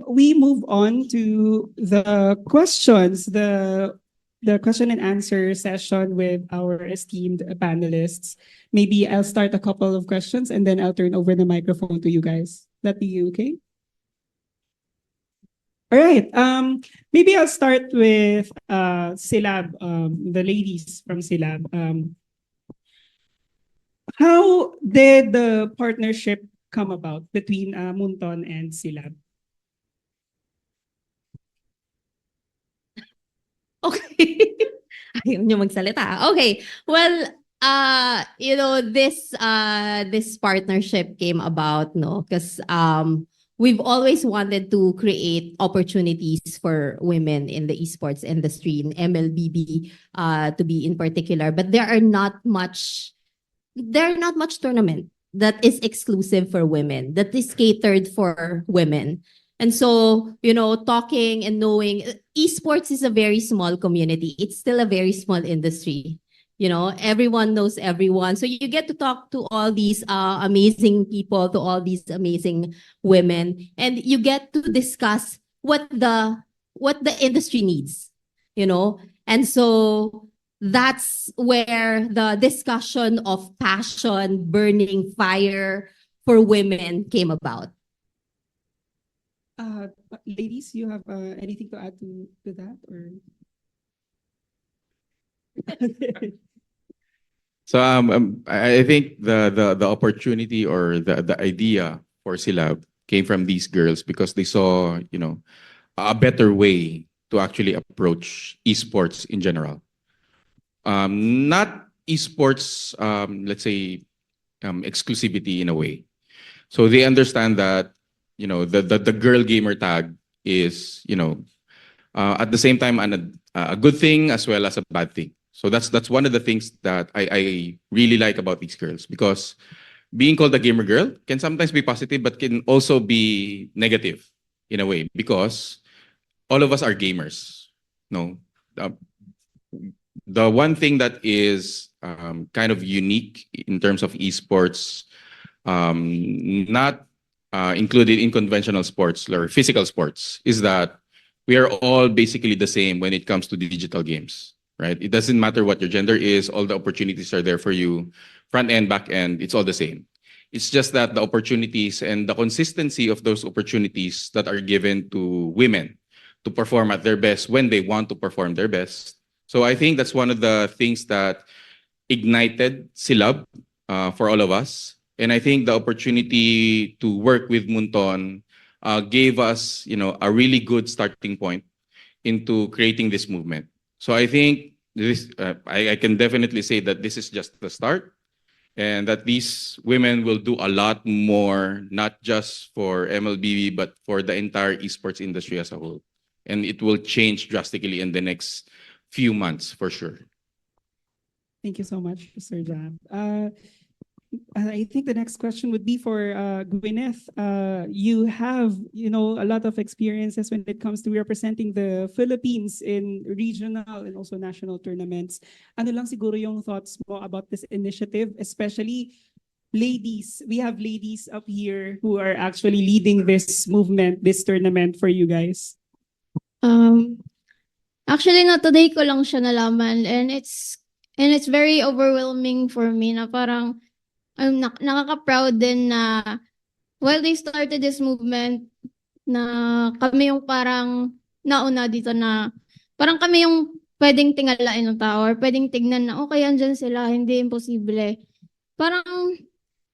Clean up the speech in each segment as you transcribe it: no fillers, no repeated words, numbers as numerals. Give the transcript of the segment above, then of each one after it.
we move on to the questions, the question and answer session with our esteemed panelists. Maybe I'll start a couple of questions and then I'll turn over the microphone to you guys. That be okay? All right. Maybe I'll start with Silab, the ladies from Silab. How did the partnership come about between Munton and Silab? Okay. Ayaw niyo magsalita. Okay. Well, this partnership came about, no, because we've always wanted to create opportunities for women in the esports industry, in MLBB, to be in particular, but there are not much tournament that is exclusive for women, that is catered for women. And so, talking and knowing, esports is a very small community. It's still a very small industry. Everyone knows everyone. So you get to talk to all these amazing people, to all these amazing women, and you get to discuss what the industry needs, And so that's where the discussion of passion, burning fire for women came about. Ladies, you have anything to add to that, or? So I think the opportunity or the idea for Silab came from these girls because they saw a better way to actually approach esports in general. Not esports, let's say, exclusivity in a way. So they understand that the girl gamer tag is at the same time a good thing as well as a bad thing. So that's one of the things that I really like about these girls, because being called a gamer girl can sometimes be positive but can also be negative in a way, because all of us are gamers. No, the one thing that is kind of unique in terms of esports, not included in conventional sports or physical sports, is that we are all basically the same when it comes to digital games, right? It doesn't matter what your gender is, all the opportunities are there for you, front end, back end, it's all the same. It's just that the opportunities and the consistency of those opportunities that are given to women to perform at their best when they want to perform their best. So I think that's one of the things that ignited Silab for all of us. And I think the opportunity to work with Munton gave us, a really good starting point into creating this movement. So I think I can definitely say that this is just the start, and that these women will do a lot more, not just for MLBB, but for the entire esports industry as a whole. And it will change drastically in the next few months for sure. Thank you so much, Sir Jam. I think the next question would be for Gwyneth. You have, a lot of experiences when it comes to representing the Philippines in regional and also national tournaments. Ano lang siguro yung thoughts mo about this initiative, especially ladies? We have ladies up here who are actually leading this movement, this tournament for you guys. Actually, no, today ko lang siya nalaman, and it's very overwhelming for me na parang nakaka-proud din na they started this movement na kami yung parang nauna dito, na parang kami yung pwedeng tingalain ng tao or pwedeng tignan na okay, andyan sila, hindi imposible. Parang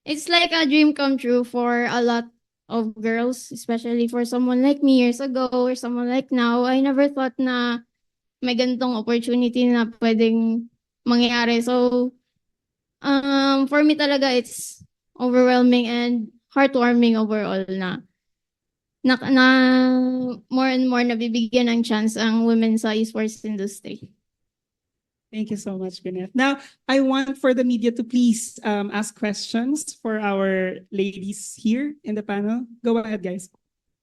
it's like a dream come true for a lot of girls, especially for someone like me years ago or someone like now. I never thought na may ganitong opportunity na pwedeng mangyari. So for me talaga, it's overwhelming and heartwarming overall na more and more nabibigyan ng chance ang women sa esports industry. Thank you so much, Gwyneth. Now, I want for the media to please ask questions for our ladies here in the panel. Go ahead, guys.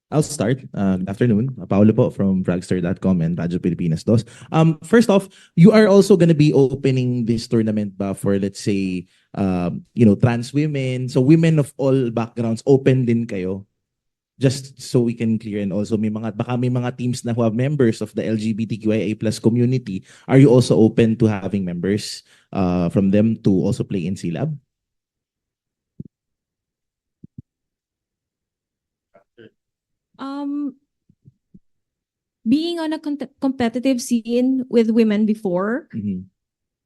I'll start. Good afternoon. Paolo po from Fragster.com and Radyo Pilipinas Dos. First off, you are also going to be opening this tournament for, let's say, trans women. So women of all backgrounds, open din kayo. just so we can clear, and also baka may mga teams na who have members of the LGBTQIA+ community. Are you also open to having members from them to also play in Silab? Being on a competitive scene with women before, Mhm.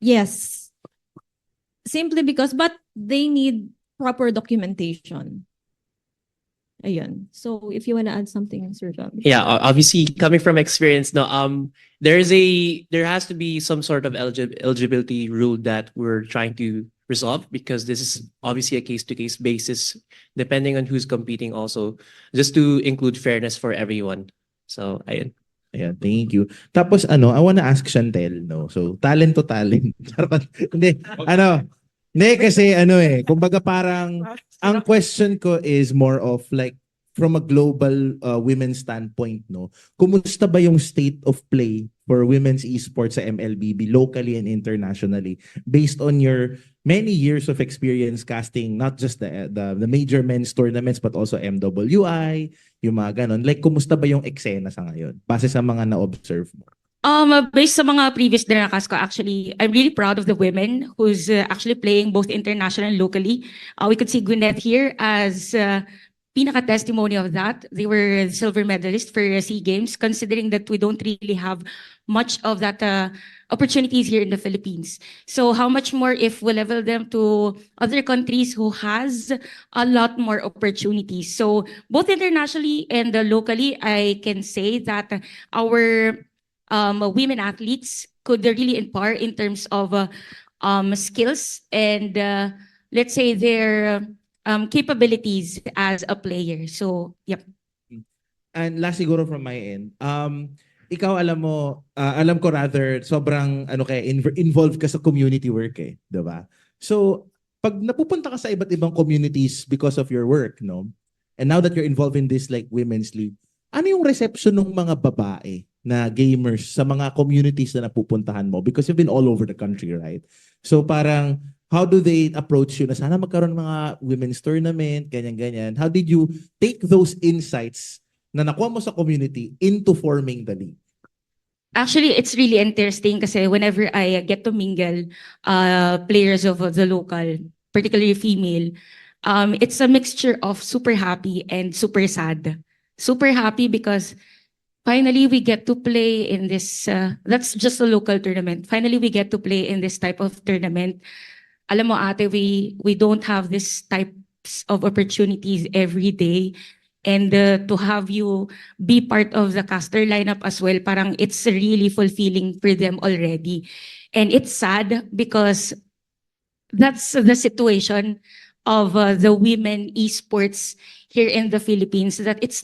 yes. Simply because, but they need proper documentation. Ayun. So if you want to add something, Sir John. Yeah, obviously coming from experience, no, there has to be some sort of eligibility rule that we're trying to resolve, because this is obviously a case-to-case basis, depending on who's competing also, just to include fairness for everyone. So, ayun. Ayan, thank you. Tapos I wanna ask Chantel, no? So, talent to talent. Charot. Hindi, hindi kasi kumbaga parang, ang question ko is more of like, from a global women's standpoint, no? Kumusta ba yung state of play for women's esports sa MLBB, locally and internationally, based on your many years of experience casting not just the major men's tournaments, but also MWI, yung mga ganon. Like, kumusta ba yung eksena sa ngayon? Base sa mga na-observe mo. Based sa mga previous dinakas ko, actually, I'm really proud of the women who's actually playing both international and locally. We could see Gwyneth here as pinaka-testimony of that. They were silver medalist for SEA Games, considering that we don't really have much of that opportunities here in the Philippines. So how much more if we level them to other countries who has a lot more opportunities. So both internationally and locally, I can say that our women athletes could really impart in terms of skills and let's say their capabilities as a player. So, yep. And last siguro from my end, ikaw alam ko rather sobrang involved ka sa community work eh, 'di ba? So, pag napupunta ka sa iba't ibang communities because of your work, no? And now that you're involved in this like women's league, ano yung reception ng mga babae na gamers sa mga communities na napupuntahan mo? Because you've been all over the country, right? So parang how do they approach you na sana magkaroon ng mga women's tournament, ganyan-ganyan? How did you take those insights na nakuha mo sa community into forming the league? Actually, it's really interesting kasi whenever I get to mingle players of the local, particularly female, it's a mixture of super happy and super sad. Super happy because finally we get to play in this, that's just a local tournament. Finally, we get to play in this type of tournament. Alam mo ate, we don't have this types of opportunities every day. And to have you be part of the caster lineup as well, parang it's really fulfilling for them already. And it's sad because that's the situation of the women esports here in the Philippines, that it's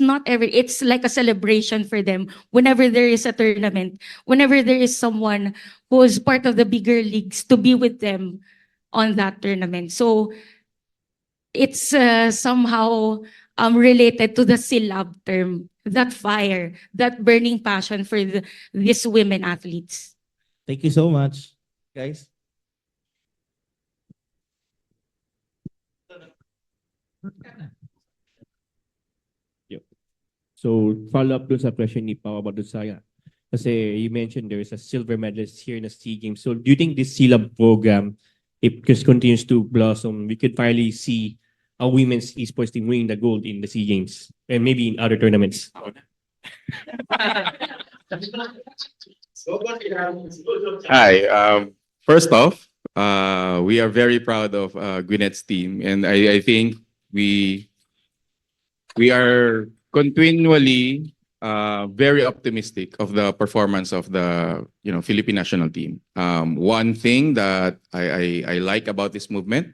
like a celebration for them whenever there is a tournament, whenever there is someone who is part of the bigger leagues to be with them on that tournament. So it's somehow related to the Silab term, that fire, that burning passion for these women athletes. Thank you so much, guys. So follow up dun sa question ni Pao about dun sa kasi you mentioned there is a silver medalist here in the SEA Games. So do you think this Silab program, if it continues to blossom, we could finally see a women's esports team winning the gold in the SEA Games and maybe in other tournaments? Hi. First off, we are very proud of Gwyneth's team, and I think we are continually very optimistic of the performance of the Philippine national team. One thing that I like about this movement,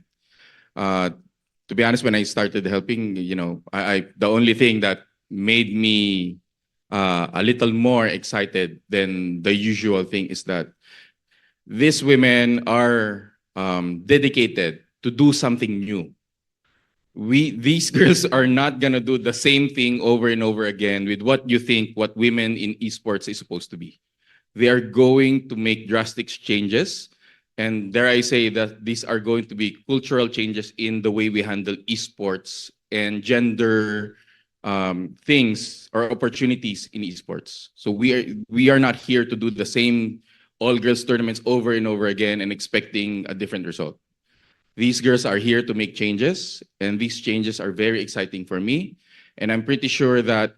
to be honest, when I started helping, the only thing that made me a little more excited than the usual thing is that these women are dedicated to do something new. These girls are not gonna do the same thing over and over again with what you think what women in esports is supposed to be. They are going to make drastic changes, and dare I say that these are going to be cultural changes in the way we handle esports and gender things or opportunities in esports. So we are not here to do the same all-girls tournaments over and over again and expecting a different result. These girls are here to make changes, and these changes are very exciting for me. And I'm pretty sure that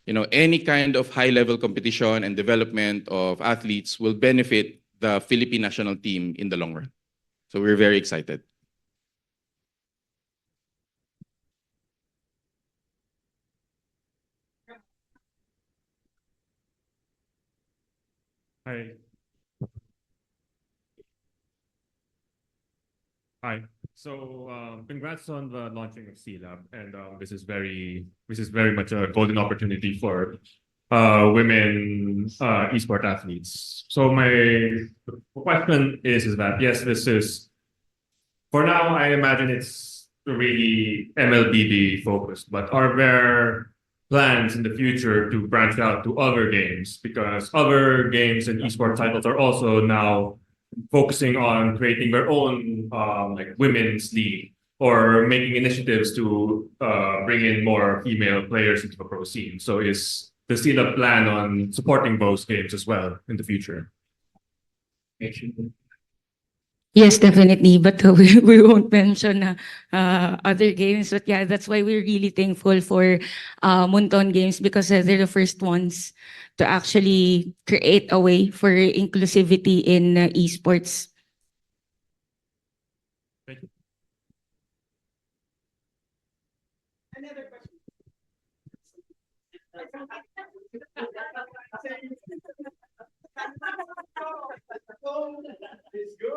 any kind of high-level competition and development of athletes will benefit the Philippine national team in the long run. So we're very excited. Hi. Hi. So, congrats on the launching of Silab, and this is very much a golden opportunity for women esport athletes. So my question is that yes, this is for now. I imagine it's really MLBB focused, but are there plans in the future to branch out to other games, because other games and esport titles are also now focusing on creating their own like women's league or making initiatives to bring in more female players into the pro scene. So is the Silab plan on supporting those games as well in the future? Yes, definitely. But we won't mention other games. But yeah, that's why we're really thankful for Munton Games, because they're the first ones to actually create a way for inclusivity in esports. Thank you.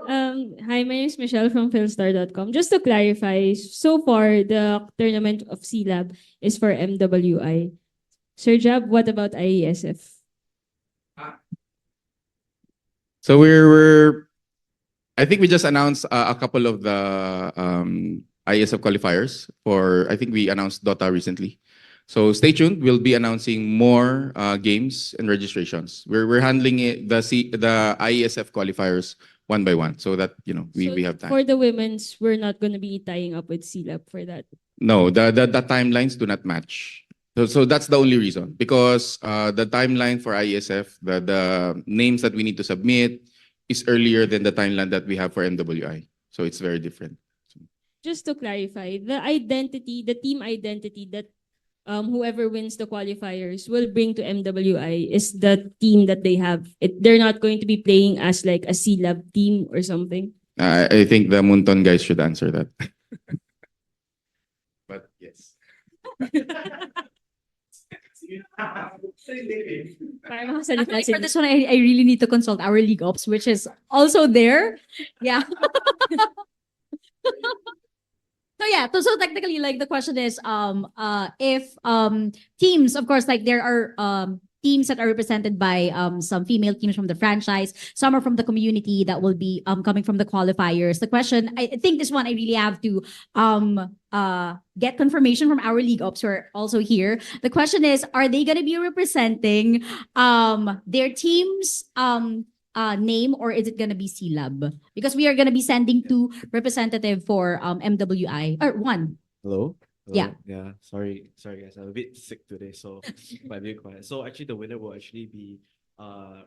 Hi, my name is Michelle from Philstar.com. Just to clarify, so far the tournament of Silab is for MWI. Sir Jab, what about IESF? So I think we just announced a couple of the ISF qualifiers for, I think we announced Dota recently. So stay tuned. We'll be announcing more games and registrations. We're handling the IESF qualifiers one by one, so that we have time. For the women's, we're not going to be tying up with Silab for that. No, the timelines do not match. So that's the only reason, because the timeline for IESF, the names that we need to submit is earlier than the timeline that we have for MWI. So it's very different. Just to clarify, the team identity that whoever wins the qualifiers will bring to MWI is the team that they have. They're not going to be playing as like a Silab team or something. I think the Munton guys should answer that. But yes. For this one, I really need to consult our league ops, which is also there. Yeah. So yeah, so technically, like the question is, if teams, of course, like there are teams that are represented by some female teams from the franchise, some are from the community that will be coming from the qualifiers. The question, I think this one I really have to get confirmation from our league ops who are also here. The question is, are they going to be representing their team's name, or is it going to be Silab? Because we are going to be sending 2 representative for MWI, or 1. Hello? Yeah. Yeah. Sorry guys. I'm a bit sick today, so might be quiet. So actually the winner will actually be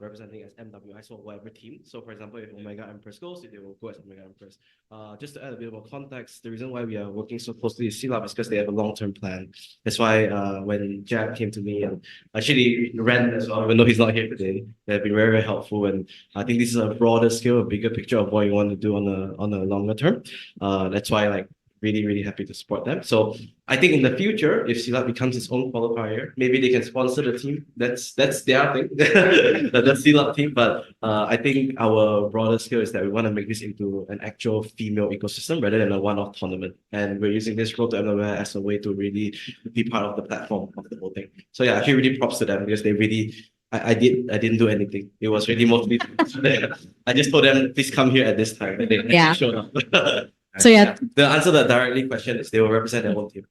representing as MWI, so whatever team. So for example, if Omega Empress goes, they will go as Omega Empress. Just to add a bit more context, the reason why we are working so closely with Silab is because they have a long-term plan. That's why when Jab came to me, and actually Ren as well, even though he's not here today, they've been very, very helpful. And I think this is a broader scale, a bigger picture of what you want to do on a longer term. That's why really happy to support them. So I think in the future, if Silab becomes its own qualifier, maybe they can sponsor the team. That's their thing. That's Silab team. But I think our broader scale is that we want to make this into an actual female ecosystem rather than a one-off tournament. And we're using this Road to MWI as a way to really be part of the platform of the whole thing. So yeah, actually really props to them, because they really I didn't do anything. It was really mostly I just told them, please come here at this time. And they actually showed up. So yeah. The answer to that directly question is they will represent their own team.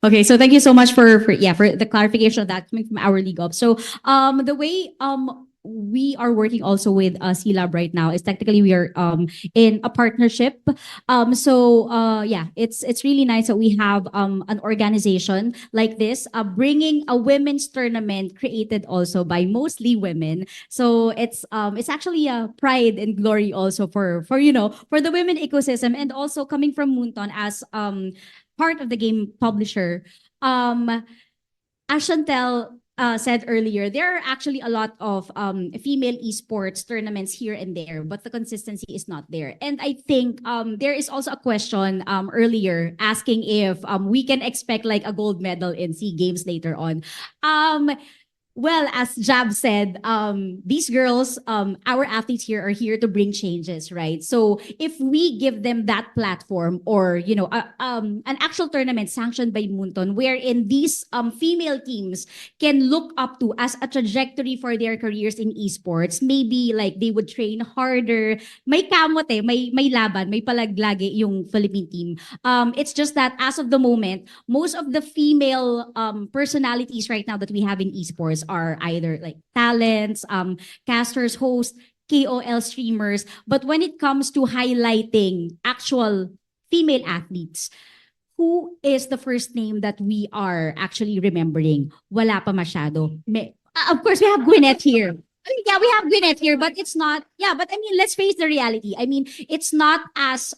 Okay, so thank you so much for the clarification of that coming from our league ops. So the way we are working also with Silab right now. Is technically we are in a partnership. Yeah, it's really nice that we have an organization like this, bringing a women's tournament created also by mostly women. So it's actually a pride and glory also for for the women ecosystem, and also coming from Moonton as part of the game publisher. As Chantel said earlier, there are actually a lot of female esports tournaments here and there, but the consistency is not there. And I think there is also a question earlier asking if we can expect like a gold medal in SEA Games later on. Well, as Jab said, these girls, our athletes here are here to bring changes, right? So if we give them that platform, or an actual tournament sanctioned by Moonton, wherein these female teams can look up to as a trajectory for their careers in esports, maybe like they would train harder. May kamot may laban, may palaglagi yung Philippine team. It's just that as of the moment, most of the female personalities right now that we have in esports are either like talents, casters, hosts, KOL streamers. But when it comes to highlighting actual female athletes, who is the first name that we are actually remembering? Wala pa masyado. Of course, we have Gwyneth here. Yeah, we have Gwyneth here, but it's not. Yeah, but I mean, let's face the reality. I mean, it's not as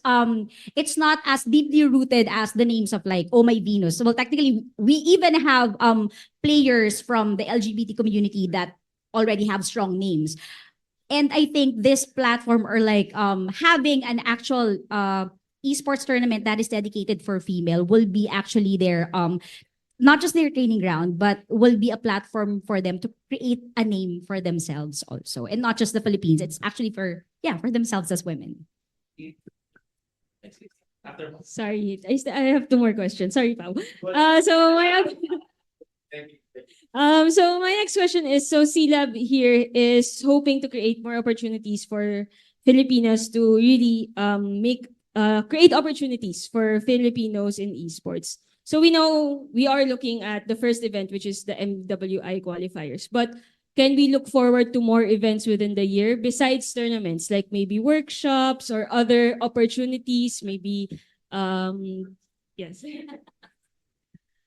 deeply rooted as the names of like Oh My Venus. Well, technically, we even have players from the LGBT community that already have strong names. And I think this platform, or like having an actual esports tournament that is dedicated for female, will be actually their not just their training ground, but will be a platform for them to create a name for themselves also. And not just the Philippines. It's actually for themselves as women. Sorry, I have two more questions. Sorry, Pao. So my next question is, so Silab here is hoping to create more opportunities for Filipinos to really create opportunities for Filipinos in esports. So we know we are looking at the first event, which is the MWI qualifiers. But can we look forward to more events within the year besides tournaments, like maybe workshops or other opportunities? Maybe, yes.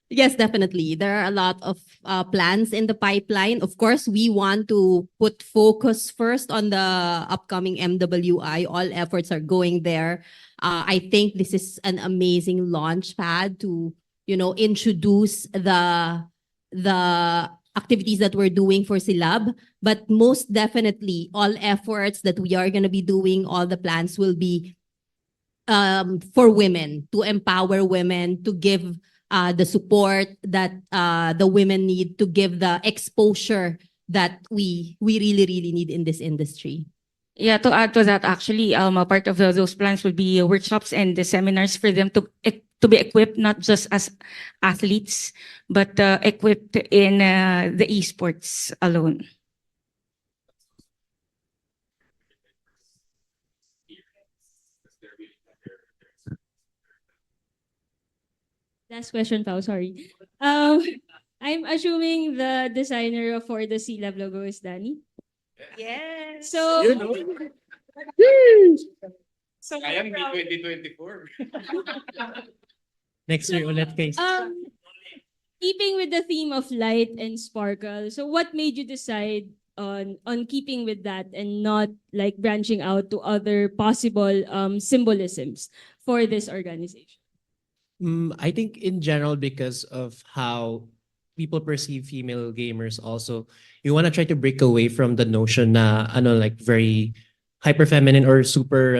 Yes, definitely. There are a lot of plans in the pipeline. Of course, we want to put focus first on the upcoming MWI. All efforts are going there. I think this is an amazing launch pad to, introduce the activities that we're doing for Silab. But most definitely, all efforts that we are going to be doing, all the plans will be for women, to empower women, to give the support that the women need, to give the exposure that we really, really need in this industry. Yeah, to add to that, actually, a part of those plans will be workshops and the seminars for them to be equipped not just as athletes, but equipped in the esports alone. Last question, Pao, sorry. I'm assuming the designer for the Silab logo is Danny. Yes. So, I am 2024. Next year ulit, guys. keeping with the theme of light and sparkle, so what made you decide on keeping with that and not like branching out to other possible symbolisms for this organization? I think in general, because of how people perceive female gamers also, you want to try to break away from the notion na like very hyper feminine or super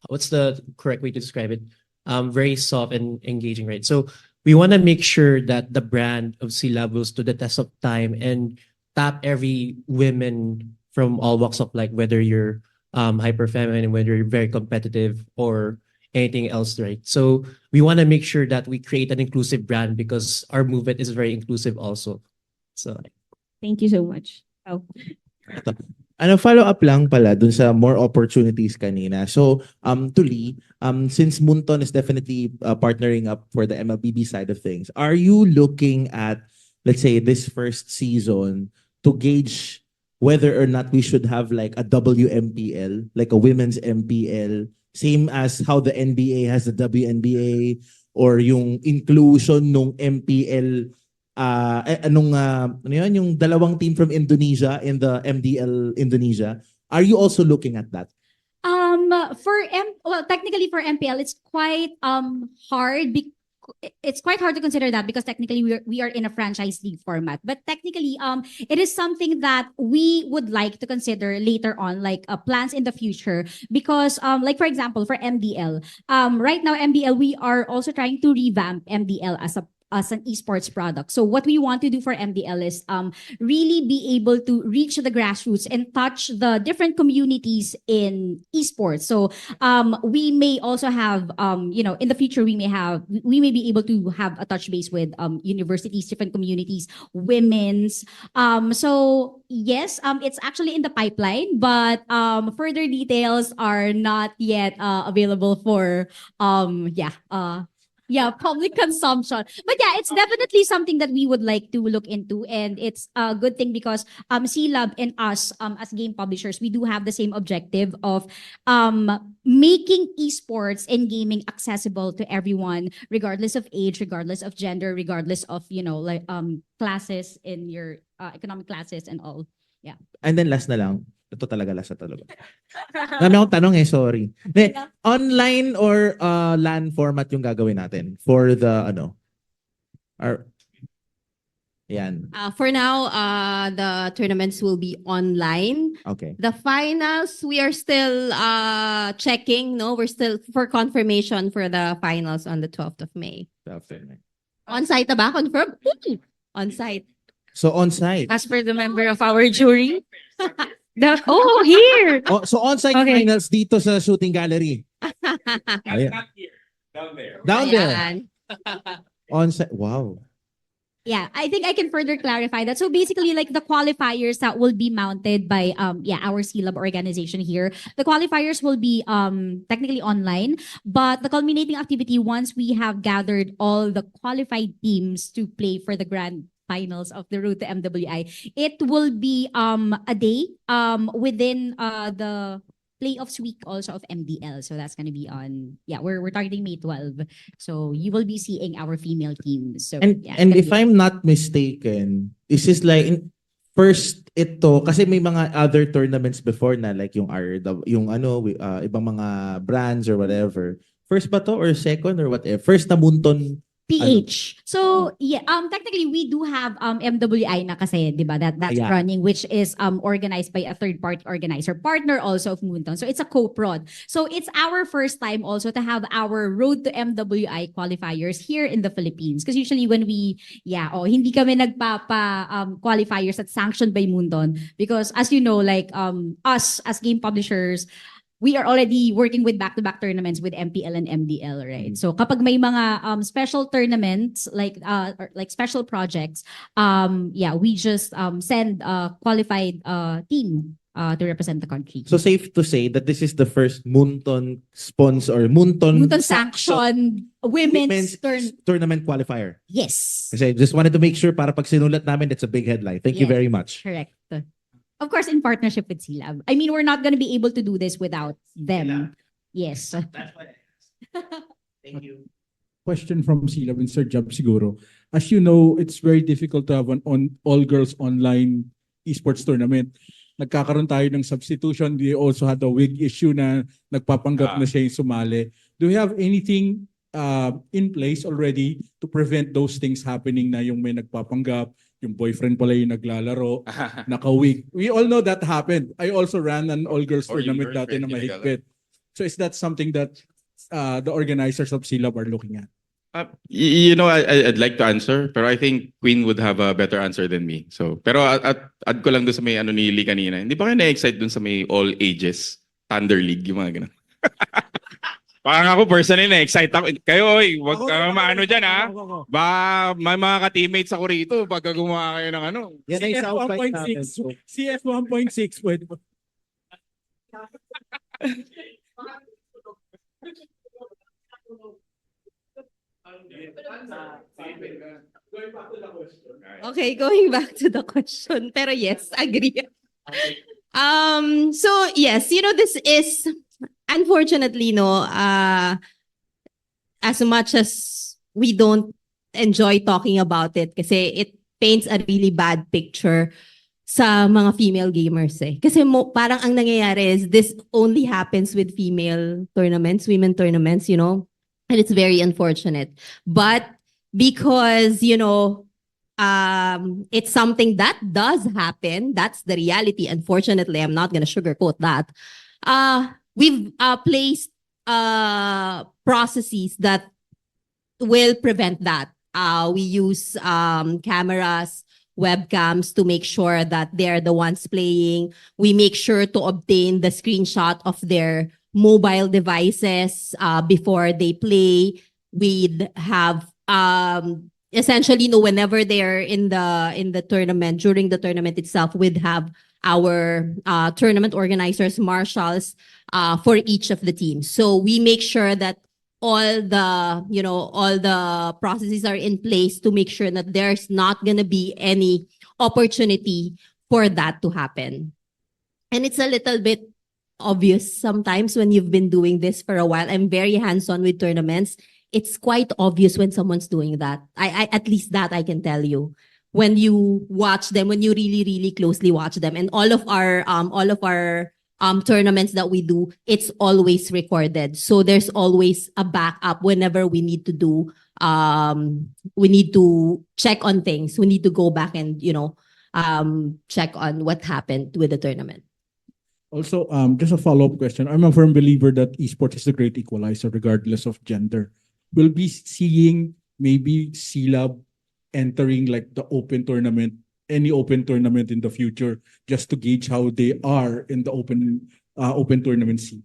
what's the correct way to describe it? Very soft and engaging, right? So we want to make sure that the brand of Silab will stood the test of time and tap every women from all walks of life, whether you're hyper feminine, whether you're very competitive or anything else, right? So we want to make sure that we create an inclusive brand because our movement is very inclusive also. So thank you so much. Oh. Follow up lang pala dun sa more opportunities kanina. So, to Lee, since Moonton is definitely partnering up for the MLBB side of things, are you looking at, let's say, this first season to gauge whether or not we should have like a WMPL, like a women's MPL, same as how the NBA has the WNBA, or yung inclusion nung MPL, ano yun, yung dalawang team from Indonesia in the MDL Indonesia. Are you also looking at that? Well, technically for MPL, it's quite hard. It's quite hard to consider that because technically we are in a franchise league format. But technically, it is something that we would like to consider later on, like plans in the future. Because like for example, for MDL, right now MDL we are also trying to revamp MDL as an esports product. So what we want to do for MDL is really be able to reach the grassroots and touch the different communities in esports. So we may also have in the future we may be able to have a touch base with universities, different communities, women's. So yes, it's actually in the pipeline, but further details are not yet available for public consumption. But yeah, it's definitely something that we would like to look into, and it's a good thing because Silab and us as game publishers, we do have the same objective of making esports and gaming accessible to everyone, regardless of age, regardless of gender, regardless of classes in your economic classes and all. Yeah. And then last na lang, ito talaga last na talaga. Dami akong tanong sorry. Online or LAN format yung gagawin natin for the yan. For now, the tournaments will be online. Okay. The finals, we are still checking. No, we're still for confirmation for the finals on the 12th of May. On-site na ba? Confirm? On-site. So on-site. As per the member of our jury. Here. So on-site finals dito sa shooting gallery. Ayan. Down there. On-site. Wow. Yeah, I think I can further clarify that. So basically, like the qualifiers that will be mounted by our Silab organization here, the qualifiers will be technically online, but the culminating activity, once we have gathered all the qualified teams to play for the grand finals of the Road to MWI, it will be a day within the playoffs week also of MDL. So that's going to be on, we're targeting May 12. So you will be seeing our female teams. So and if I'm not mistaken, is this like first ito kasi may mga other tournaments before na like yung ibang mga brands or whatever. First ba to or second or whatever? First na Munton PH. So technically we do have MWI na kasi, 'di ba? That's running, which is organized by a third party organizer, partner also of Moonton. So it's a co-prod. So it's our first time also to have our Road to MWI qualifiers here in the Philippines. Because usually when we hindi kami nagpapa qualifiers that's sanctioned by Moonton, because as you know, like us as game publishers, we are already working with back-to-back tournaments with MPL and MDL, right? So kapag may mga special tournaments like special projects, we just send a qualified team to represent the country. So safe to say that this is the first Moonton sponsor or Moonton sanctioned women's tournament qualifier. Yes. Kasi I just wanted to make sure para pag sinulat namin, that's a big headline. Thank you very much. Correct. Of course, in partnership with Silab. I mean, we're not going to be able to do this without them. Yes. That's why I asked. Thank you. Question from Silab and Sir Jab siguro. As you know, it's very difficult to have an all-girls online esports tournament. Nagkakaroon tayo ng substitution. They also had a wig issue na nagpapanggap na siya yung sumali. Do you have anything in place already to prevent those things happening na yung may nagpapanggap, yung boyfriend pala yung naglalaro, naka-wig. We all know that happened. I also ran an all-girls tournament dati na mahigpit. So is that something that the organizers of Silab are looking at? I'd like to answer, pero I think Queen would have a better answer than me. So, pero add ko lang doon sa may ni Lee kanina. Hindi ba kayo na-excite doon sa may all ages Thunder League, yung mga ganun? Parang ako personally na-excite ako. Kayo, huwag kang maano dyan, ha? Ba, may mga ka-teammates ako rito pagka gumawa kayo ng ano. CF 1.6. CF 1.6. Pwede ba? Okay, going back to the question. Pero yes, agree. So yes, this is unfortunately as much as we don't enjoy talking about it kasi it paints a really bad picture sa mga female gamers eh. Kasi parang ang nangyayari is this only happens with female tournaments, women tournaments, and it's very unfortunate. But because, it's something that does happen, that's the reality. Unfortunately, I'm not gonna sugarcoat that. We've placed processes that will prevent that. We use cameras, webcams to make sure that they're the ones playing. We make sure to obtain the screenshot of their mobile devices before they play. We'd have essentially, whenever they're in the tournament, during the tournament itself, we'd have our tournament organizers, marshals, for each of the teams. So we make sure that all the processes are in place to make sure that there's not gonna be any opportunity for that to happen. And it's a little bit obvious sometimes when you've been doing this for a while. I'm very hands-on with tournaments. It's quite obvious when someone's doing that. I at least that I can tell you. When you watch them, when you really, really closely watch them, and all of our tournaments that we do, it's always recorded. So there's always a backup whenever we need to do, we need to check on things. We need to go back and, check on what happened with the tournament. Also, just a follow-up question. I'm a firm believer that esports is a great equalizer regardless of gender. We'll be seeing maybe Silab entering like the open tournament, any open tournament in the future, just to gauge how they are in the open tournament scene.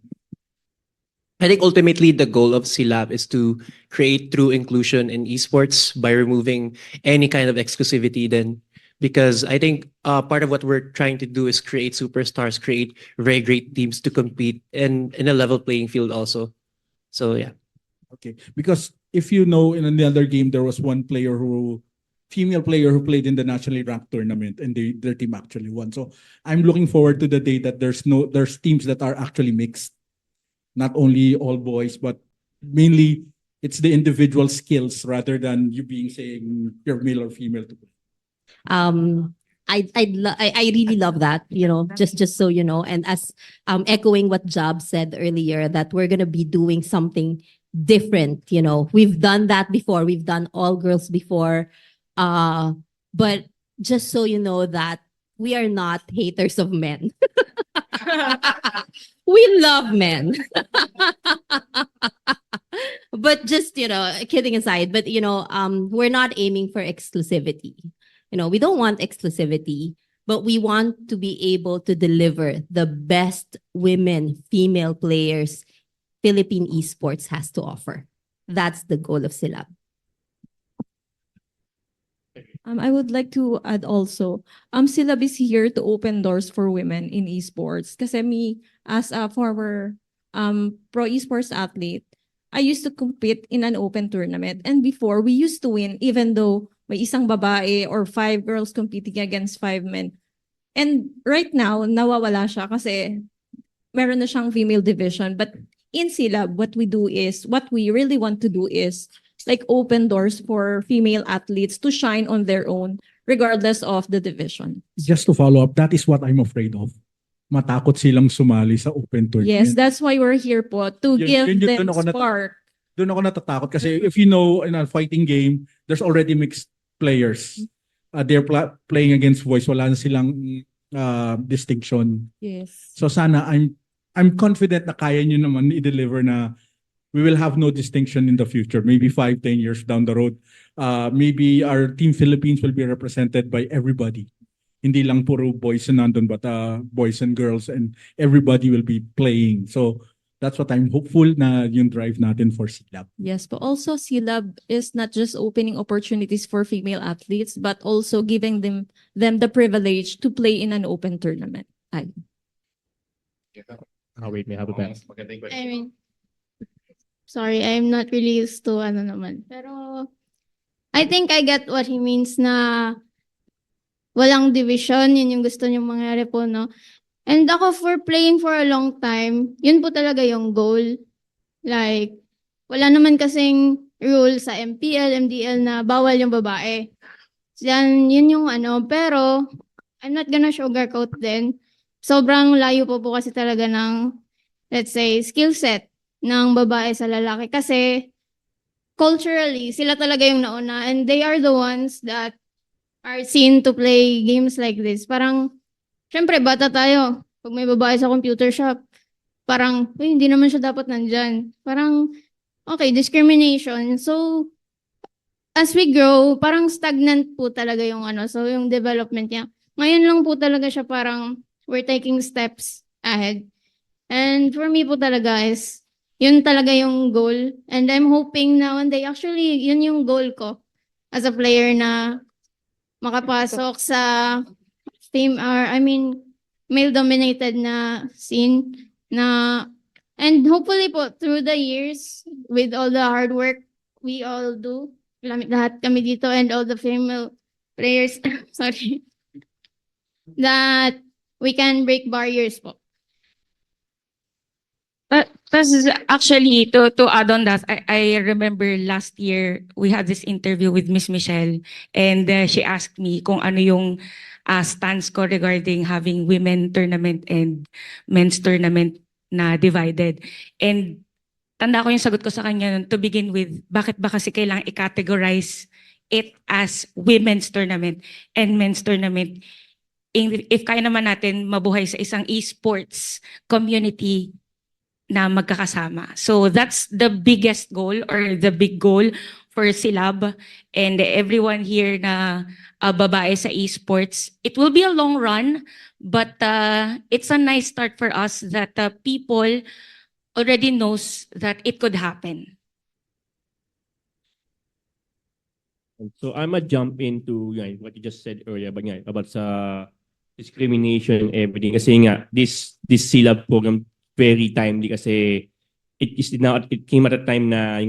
I think ultimately the goal of Silab is to create true inclusion in esports by removing any kind of exclusivity then. Because I think part of what we're trying to do is create superstars, create very great teams to compete in a level playing field also. So yeah. Okay, because if you know, in another game, there was one female player who played in the nationally ranked tournament, and their team actually won. So I'm looking forward to the day that there's teams that are actually mixed, not only all boys, but mainly it's the individual skills rather than you being saying you're male or female to play. I really love that, just so you know, and as echoing what Job said earlier, that we're gonna be doing something different. We've done that before. We've done all girls before, but just so you know that we are not haters of men. We love men. But just, kidding aside, but we're not aiming for exclusivity. We don't want exclusivity, but we want to be able to deliver the best women, female players Philippine esports has to offer. That's the goal of Silab. I would like to add also, Silab is here to open doors for women in esports. Kasi me, as a former pro esports athlete, I used to compete in an open tournament. And before, we used to win even though may isang babae or 5 girls competing against 5 men. And right now, nawawala siya kasi meron na siyang female division. But in Silab, what we really want to do is like open doors for female athletes to shine on their own regardless of the division. Just to follow up, that is what I'm afraid of. Matakot silang sumali sa open tournament. Yes, that's why we're here po, to give them spark. Doon ako natatakot kasi if you know, in a fighting game, there's already mixed players. They're playing against boys. Wala na silang distinction. Yes. So sana, I'm confident na kaya nyo naman i-deliver na we will have no distinction in the future. Maybe 5-10 years down the road. Maybe our Team Philippines will be represented by everybody. Hindi lang puro boys and nandun, but boys and girls, and everybody will be playing. So that's what I'm hopeful na yung drive natin for Silab. Yes, but also Silab is not just opening opportunities for female athletes, but also giving them the privilege to play in an open tournament. Wait, may have a pass. I mean, sorry, I'm not really used to naman. Pero I think I get what he means na walang division, yun yung gusto niyong mangyari po, no? And ako, for playing for a long time, yun po talaga yung goal. Like, wala naman kasing rule sa MPL, MDL na bawal yung babae. Yun yung ano, pero I'm not gonna sugarcoat din. Sobrang layo po kasi talaga ng, let's say, skill set ng babae sa lalaki. Kasi culturally, sila talaga yung nauna and they are the ones that are seen to play games like this. Parang, syempre, bata tayo. Pag may babae sa computer shop, parang, uy, hindi naman siya dapat nandyan. Parang, okay, discrimination. So, as we grow, parang stagnant po talaga yung ano, so yung development niya. Ngayon lang po talaga siya parang we're taking steps ahead. And for me po talaga is, yun talaga yung goal. And I'm hoping na one day, actually, yun yung goal ko as a player na makapasok sa male-dominated na scene na, and hopefully po, through the years, with all the hard work we all do, lahat kami dito and all the female players, sorry, that we can break barriers po. But actually, to add on that, I remember last year we had this interview with Miss Michelle, and she asked me kung ano yung stance ko regarding having women tournament and men's tournament na divided. And tanda ko yung sagot ko sa kanya nun, to begin with, bakit ba kasi kailangang i-categorize it as women's tournament and men's tournament? If kaya naman natin mabuhay sa isang esports community na magkakasama. So that's the biggest goal or the big goal for Silab and everyone here na babae sa esports. It will be a long run, but it's a nice start for us that people already knows that it could happen. So I'm gonna jump into what you just said earlier about sa discrimination and everything. Kasi nga, this Silab program very timely kasi it came at a time na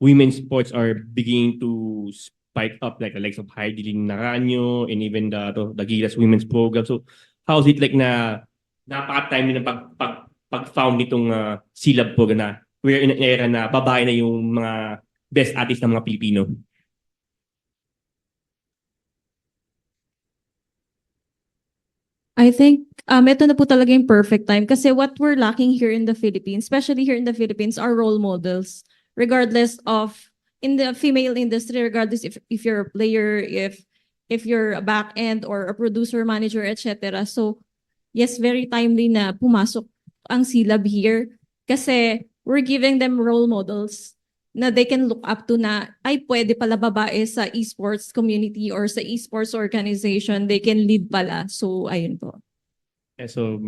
women's sports are beginning to spike up like the likes of Heidi Naranjo and even the Gilas women's program. So how's it like na napaka-timely na pag-found nitong Silab program na we're in an era na babae na yung mga best artists ng mga Pilipino? I think ito na po talaga yung perfect time kasi what we're lacking here in the Philippines, especially here in the Philippines, are role models. Regardless of in the female industry, regardless if you're a player, if you're a back end or a producer, manager, etc. So yes, very timely na pumasok ang Silab here kasi we're giving them role models na they can look up to na ay pwede pala babae sa esports community or sa esports organization, they can lead pala. So ayun po. So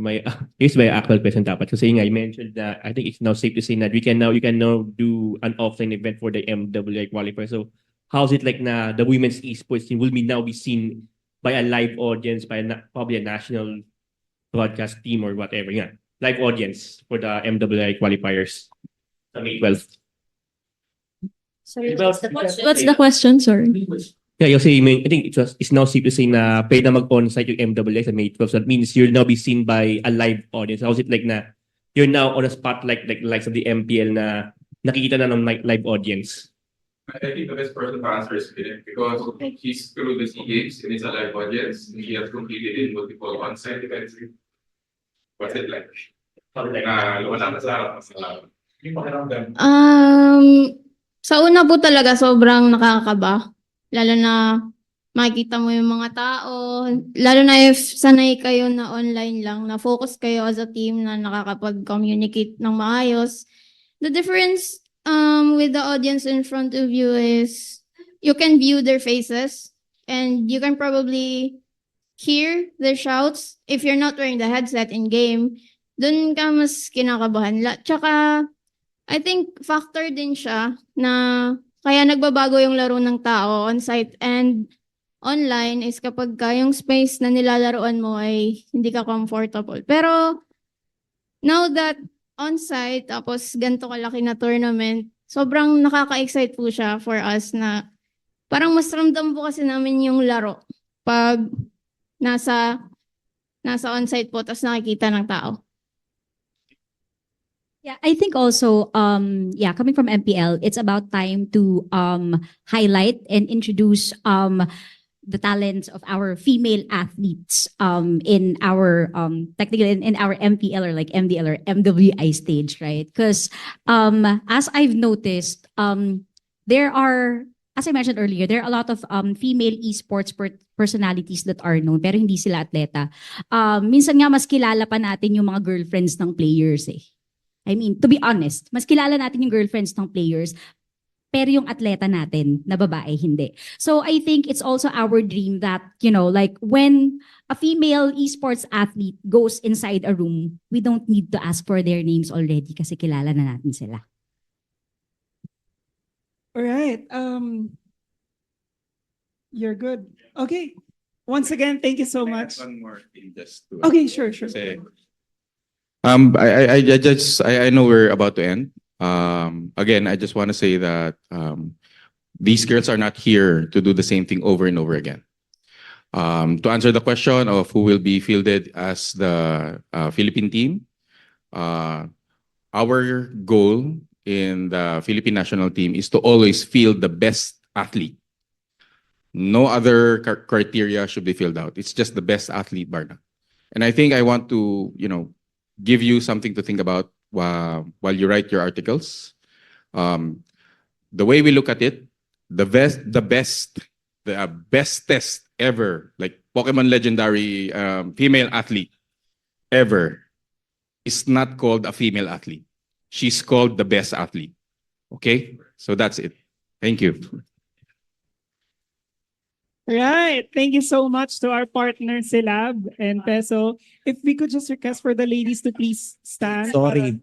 here's my actual question dapat kasi you mentioned that I think it's now safe to say that you can now do an offline event for the MWI qualifier. So how's it like na the women's esports team will now be seen by a live audience by probably a national broadcast team or whatever, live audience for the MWI qualifiers sa May 12th. Sorry, What's the question? Sorry. Yeah, you'll say, I think it's now safe to say na pwede na mag-on-site yung MWI sa May 12. So that means you'll now be seen by a live audience. How's it like na you're now on a spotlight like the likes of the MPL na nakikita na ng live audience? I think the best person to answer is Philip because he's through the SEA Games and it's a live audience. He has competed in multiple on-site events. What's it like? Wala na sa yung pakiramdam. Sa una po talaga sobrang nakakaba. Lalo na makikita mo yung mga tao. Lalo na if sanay kayo na online lang, na focus kayo as a team na nakakapag-communicate ng maayos. The difference with the audience in front of you is you can view their faces and you can probably hear their shouts if you're not wearing the headset in game. Doon ka mas kinakabahan. Tsaka I think factor din siya na kaya nagbabago yung laro ng tao on-site and online is kapag yung space na nilalaroan mo ay hindi ka comfortable. Pero now that on-site tapos ganito kalaki na tournament, sobrang nakaka-excite po siya for us na parang mas ramdam po kasi namin yung laro pag nasa on-site po tapos nakikita ng tao. Yeah, I think also, yeah, coming from MPL, it's about time to highlight and introduce the talents of our female athletes in our technically in our MPL or like MDL or MWI stage, right? Because as I've noticed, there are, as I mentioned earlier, there are a lot of female esports personalities that are known pero hindi sila atleta. Minsan nga mas kilala pa natin yung mga girlfriends ng players eh. I mean, to be honest, mas kilala natin yung girlfriends ng players, pero yung atleta natin na babae, hindi. So I think it's also our dream that, you know, like when a female esports athlete goes inside a room, we don't need to ask for their names already kasi kilala na natin sila. All right. You're good. Okay. Once again, thank you so much. One more thing just to Okay, sure. say. I know we're about to end. Again, I just want to say that these girls are not here to do the same thing over and over again. To answer the question of who will be fielded as the Philippine team, our goal in the Philippine national team is to always field the best athlete. No other criteria should be filled out. It's just the best athlete, Barna. And I think I want to, give you something to think about while you write your articles. The way we look at it, the bestest ever, like Pokemon legendary female athlete ever, is not called a female athlete. She's called the best athlete. Okay? So that's it. Thank you. Right. Thank you so much to our partner Silab and Peso. If we could just request for the ladies to please stand. Sorry.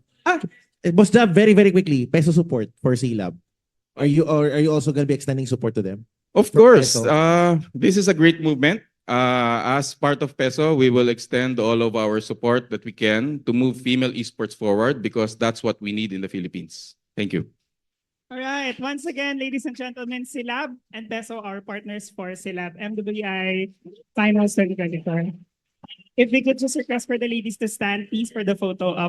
Boss Jab, very, very quickly, peso support for Silab. Are you also going to be extending support to them? Of course. This is a great movement. As part of PESO, we will extend all of our support that we can to move female esports forward because that's what we need in the Philippines. Thank you. All right. Once again, ladies and gentlemen, Silab and Peso are partners for Silab MWI Finals 2024. If we could just request for the ladies to stand, please, for the photo op.